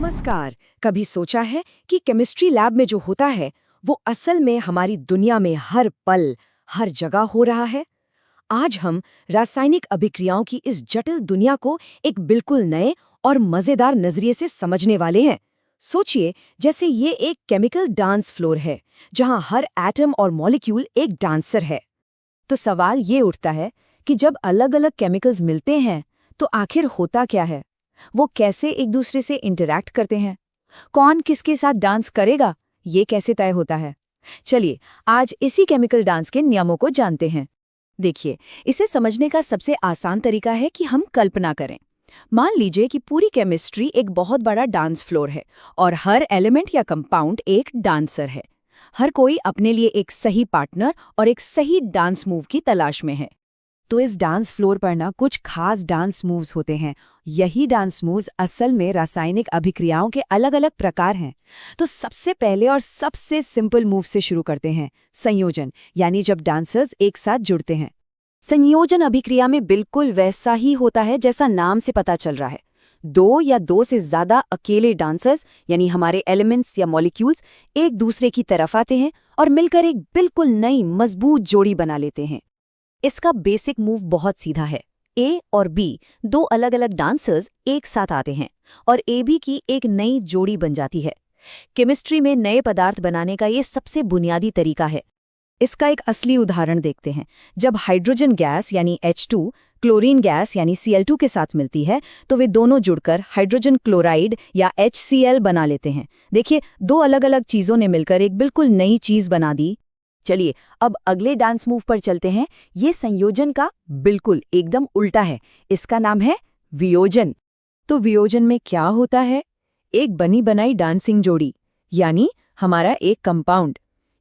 नमस्कार। कभी सोचा है कि केमिस्ट्री लैब में जो होता है वो असल में हमारी दुनिया में हर पल, हर जगह हो रहा है? आज हम रासायनिक अभिक्रियाओं की इस जटिल दुनिया को एक बिल्कुल नए और मजेदार नजरिए से समझने वाले हैं। सोचिए, जैसे ये एक केमिकल डांस फ्लोर है, जहां हर एटम और मॉलिक्यूल एक डांसर है। तो सवाल ये उठता है कि जब अलग-अलग केमिकल्स मिलते हैं, तो आखिर होता क्या है? वो कैसे एक दूसरे से इंटरैक्ट करते हैं? कौन किसके साथ डांस करेगा, ये कैसे तय होता है? चलिए, आज इसी केमिकल डांस के नियमों को जानते हैं। देखिए, इसे समझने का सबसे आसान तरीका है कि हम कल्पना करें। मान लीजिए कि पूरी केमिस्ट्री एक बहुत बड़ा डांस फ्लोर है और हर एलिमेंट या कंपाउंड एक डांसर है। हर कोई अपने लिए एक सही पार्टनर और एक सही डांस मूव की तलाश में है। तो इस डांस फ्लोर पर ना कुछ खास डांस मूव्स होते हैं। यही डांस मूव्स असल में रासायनिक अभिक्रियाओं के अलग-अलग प्रकार हैं। तो सबसे पहले और सबसे सिंपल मूव से शुरू करते हैं, संयोजन, यानी जब डांसर्स एक साथ जुड़ते हैं। संयोजन अभिक्रिया में बिल्कुल वैसा ही होता है जैसा नाम से पता चल रहा है। दो या दो से ज्यादा अकेले डांसर्स, यानी हमारे एलिमेंट्स या मॉलिक्यूल्स, एक दूसरे की तरफ आते हैं और मिलकर एक बिल्कुल नई मजबूत जोड़ी बना लेते हैं। इसका बेसिक मूव बहुत सीधा है। ए और बी, दो अलग-अलग डांसर्स एक साथ आते हैं और ए बी की एक नई जोड़ी बन जाती है। केमिस्ट्री में नए पदार्थ बनाने का ये सबसे बुनियादी तरीका है। इसका एक असली उदाहरण देखते हैं। जब हाइड्रोजन गैस यानी H2 क्लोरीन गैस यानी Cl2 के साथ मिलती है, तो वे दोनों जुड़कर हाइड्रोजन क्लोराइड या HCl बना लेते हैं। देखिए, दो अलग-अलग चीजों ने मिलकर एक बिल्कुल नई चीज बना दी। चलिए, अब अगले डांस मूव पर चलते हैं। ये संयोजन का बिल्कुल एकदम उल्टा है। इसका नाम है वियोजन। तो वियोजन में क्या होता है? एक बनी बनाई डांसिंग जोड़ी, यानी हमारा एक कंपाउंड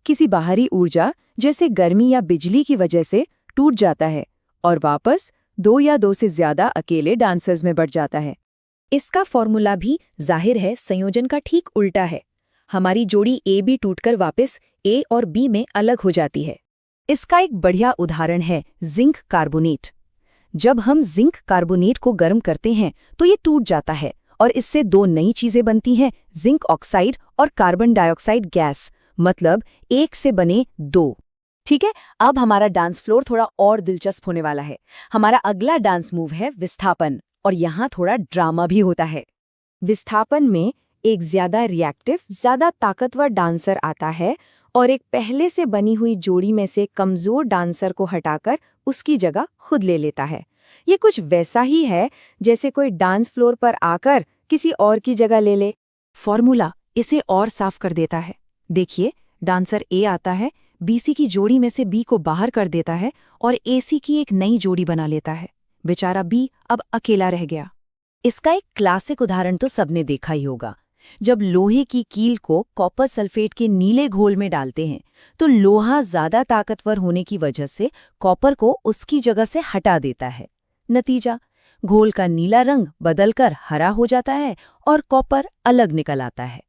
किसी बाहरी ऊर्जा जैसे गर्मी या बिजली की वजह से टूट जाता है और वापस दो या दो से ज्यादा अकेले डांसर्स में बढ़ जाता है। इसका फॉर्मूला भी जाहिर है संयोजन का ठीक उल्टा है। हमारी जोड़ी ए बी टूटकर वापस ए और बी में अलग हो जाती है। इसका एक बढ़िया उदाहरण है जिंक कार्बोनेट। जब हम जिंक कार्बोनेट को गर्म करते हैं तो ये टूट जाता है और इससे दो नई चीजें बनती हैं, जिंक ऑक्साइड और कार्बन डाइऑक्साइड गैस, मतलब एक से बने दो। ठीक है, अब हमारा डांस फ्लोर थोड़ा और दिलचस्प होने वाला है। हमारा अगला डांस मूव है विस्थापन, और यहाँ थोड़ा ड्रामा भी होता है। विस्थापन में एक ज्यादा रिएक्टिव, ज्यादा ताकतवर डांसर आता है और एक पहले से बनी हुई जोड़ी में से कमजोर डांसर को हटाकर उसकी जगह खुद ले लेता है। ये कुछ वैसा ही है जैसे कोई डांस फ्लोर पर आकर किसी और की जगह ले ले। फॉर्मूला इसे और साफ कर देता है। देखिए, डांसर ए आता है, बीसी की जोड़ी में से बी को बाहर कर देता है और एसी की एक नई जोड़ी बना लेता है। बेचारा बी अब अकेला रह गया। इसका एक क्लासिक उदाहरण तो सबने देखा ही होगा। जब लोहे की कील को कॉपर सल्फेट के नीले घोल में डालते हैं, तो लोहा ज्यादा ताकतवर होने की वजह से कॉपर को उसकी जगह से हटा देता है। नतीजा, घोल का नीला रंग बदलकर हरा हो जाता है और कॉपर अलग निकल आता है।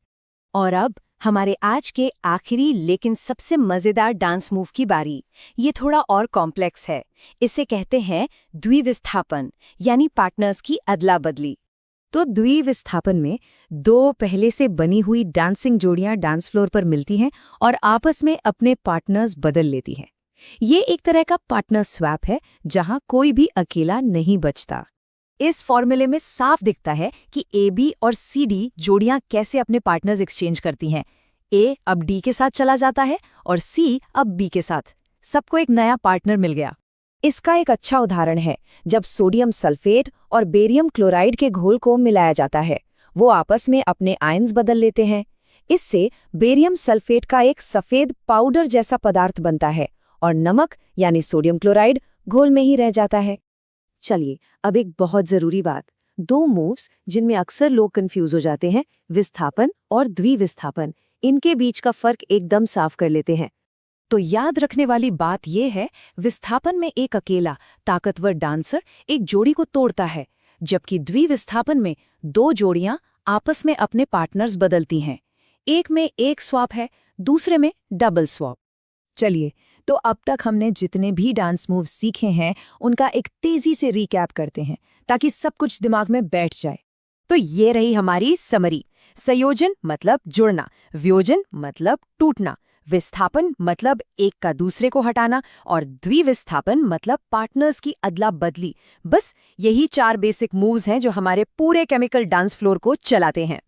और अब हमारे आज के आखिरी लेकिन सबसे मजेदार डांस मूव की बारी। ये थोड़ा और कॉम्प्लेक्स है। इसे कहते हैं द्विविस्थापन, यानी पार्टनर्स की अदला बदली। तो द्विविस्थापन में दो पहले से बनी हुई डांसिंग जोड़ियां डांस फ्लोर पर मिलती हैं और आपस में अपने पार्टनर्स बदल लेती हैं। ये एक तरह का पार्टनर स्वैप है, जहां कोई भी अकेला नहीं बचता। इस फॉर्मूले में साफ दिखता है कि ए बी और सी डी जोड़ियां कैसे अपने पार्टनर्स एक्सचेंज करती हैं। ए अब डी के साथ चला जाता है और सी अब बी के साथ। सबको एक नया पार्टनर मिल गया। इसका एक अच्छा उदाहरण है जब सोडियम सल्फेट और बेरियम क्लोराइड के घोल को मिलाया जाता है। वो आपस में अपने आयन्स बदल लेते हैं। इससे बेरियम सल्फेट का एक सफेद पाउडर जैसा पदार्थ बनता है और नमक यानी सोडियम क्लोराइड घोल में ही रह जाता है। चलिए, अब एक बहुत जरूरी बात। दो मूव्स जिनमें अक्सर लोग कंफ्यूज हो जाते हैं, विस्थापन और द्विविस्थापन, इनके बीच का फर्क एकदम साफ कर लेते हैं। तो याद रखने वाली बात यह है, विस्थापन में एक अकेला ताकतवर डांसर एक जोड़ी को तोड़ता है, जबकि द्विविस्थापन में दो जोड़ियां आपस में अपने पार्टनर्स बदलती हैं। एक में एक स्वैप है, दूसरे में डबल स्वैप। चलिए, तो अब तक हमने जितने भी डांस मूव सीखे हैं उनका एक तेजी से रिकैप करते हैं ताकि सब कुछ दिमाग में बैठ जाए। तो ये रही हमारी समरी। संयोजन मतलब जुड़ना, वियोजन मतलब टूटना, विस्थापन मतलब एक का दूसरे को हटाना और द्विविस्थापन मतलब पार्टनर्स की अदला बदली। बस यही 4 बेसिक मूव्स हैं जो हमारे पूरे केमिकल डांस फ्लोर को चलाते हैं।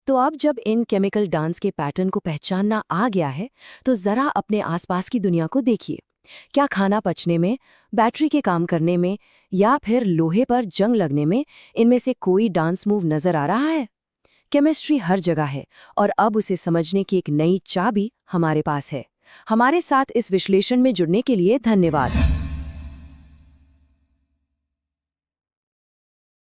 तो अब जब इन केमिकल डांस के पैटर्न को पहचानना आ गया है, तो जरा अपने आसपास की दुनिया को देखिए। क्या खाना पचने में, बैटरी के काम करने में या फिर लोहे पर जंग लगने में इनमें से कोई डांस मूव नजर आ रहा है? केमिस्ट्री हर जगह है और अब उसे समझने की एक नई चाबी हमारे पास है। हमारे साथ इस विश्लेषण में जुड़ने के लिए धन्यवाद।